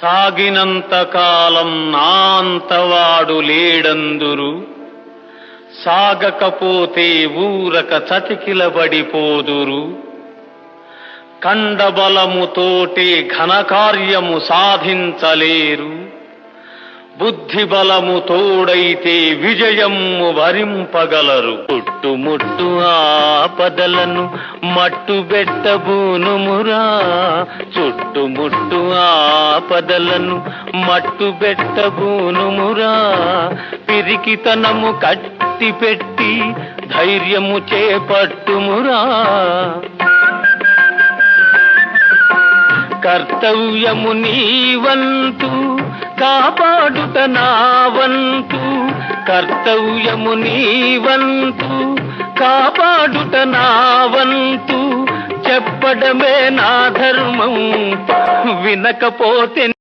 సాగినంత కాలం నా అంతవాడు లేడందురు, సాగకపోతే ఊరక చతికిలబడిపోదురు. కండబలముతోటే ఘనకార్యము సాధించలేరు, బుద్ధి బలము తోడైతే విజయము వరింపగలరు. చుట్టుముట్టు ఆపదలను మట్టుబెట్టబూనుమురా, చుట్టుముట్టు ఆపదలను మట్టుబెట్టబూనుమురా. పిరికితనము కట్టిపెట్టి ధైర్యము చేపట్టుమురా. కర్తవ్యము నీవంతు కాపాడుట నా వంతు, కర్తవ్యము నీవంతు కాపాడుట నా వంతు. చెప్పడమే నా ధర్మం, వినకపోతే